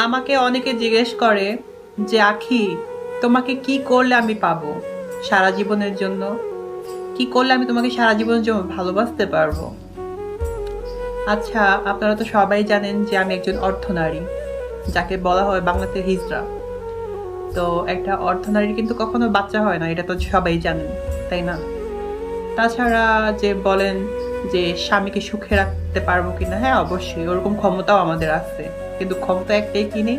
আমাকে অনেকে জিজ্ঞেস করে যে আখি, তোমাকে কি করলে আমি পাবো সারা জীবনের জন্য? কি করলে আমি তোমাকে সারা জীবনের জন্য ভালোবাসতে পারবো? আচ্ছা, আপনারা তো সবাই জানেন যে আমি একজন অর্থনারী, যাকে বলা হয় বাংলাতে হিজড়া। তো একটা অর্থনারীর কিন্তু কখনো বাচ্চা হয় না, এটা তো সবাই জানেন, তাই না? তাছাড়া যে বলেন যে স্বামীকে সুখে রাখতে পারবো কিনা, হ্যাঁ অবশ্যই ওরকম ক্ষমতাও আমাদের আছে, কিন্তু ক্ষমতা একটাই কি নেই,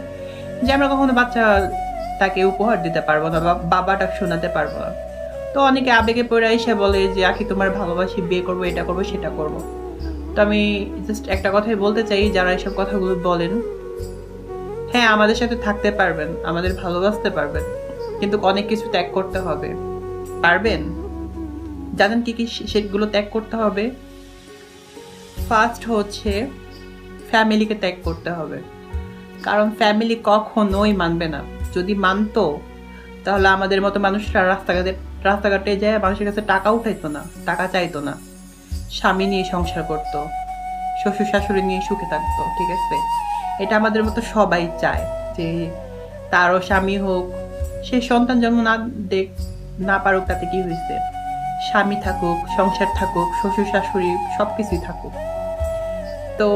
যে আমরা কখনো বাচ্চা তাকে উপহার দিতে পারবো না বা বাবাটা শোনাতে পারবো না। তো অনেকে আবেগে পড়ে এসে বলে যে আখি তোমার ভালোবাসি, বিয়ে করবো, এটা করবো, সেটা করবো। তো আমি জাস্ট একটা কথাই বলতে চাই, যারা এসব কথাগুলো বলেন, হ্যাঁ আমাদের সাথে থাকতে পারবেন, আমাদের ভালোবাসতে পারবেন, কিন্তু অনেক কিছু ত্যাগ করতে হবে। পারবেন? জানেন কি কি সেগুলো ত্যাগ করতে হবে? ফার্স্ট হচ্ছে ফ্যামিলিকে ত্যাগ করতে হবে, কারণ ফ্যামিলি কখনোই মানবে না। যদি মানতো তাহলে আমাদের মতো মানুষরা রাস্তাঘাটে যায় মানুষের কাছে টাকা উঠাইতো না, টাকা চাইতো না, স্বামী নিয়ে সংসার করতো, শ্বশুর শাশুড়ি নিয়ে সুখে থাকতো। ঠিক আছে, এটা আমাদের মতো সবাই চায় যে তারও স্বামী হোক, সে সন্তান জন্ম না দেখ না পারুক, তাতে কি হয়েছে, স্বামী থাকুক, সংসার থাকুক, শ্বশুর শাশুড়ি সবকিছুই থাকুক। তো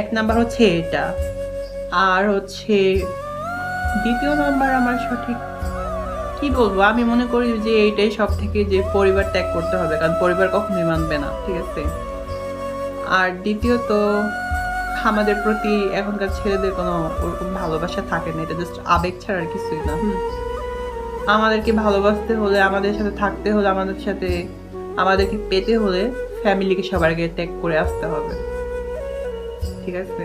এক নাম্বার হচ্ছে এটা। আর হচ্ছে দ্বিতীয় নাম্বার, আমার সঠিক কি বলবো, আমি মনে করি যে এইটাই সব থেকে, যে পরিবার ত্যাগ করতে হবে, কারণ পরিবার কখনোই মানবে না। ঠিক আছে, আর দ্বিতীয়ত আমাদের প্রতি এখনকার ছেলেদের কোনো ওরকম ভালোবাসা থাকে না, এটা জাস্ট আবেগ ছাড়া আর কিছুই না। আমাদেরকে ভালোবাসতে হলে, আমাদের সাথে থাকতে হলে, আমাদেরকে পেতে হলে ফ্যামিলিকে সবার আগে ত্যাগ করে আসতে হবে। ঠিক আছে।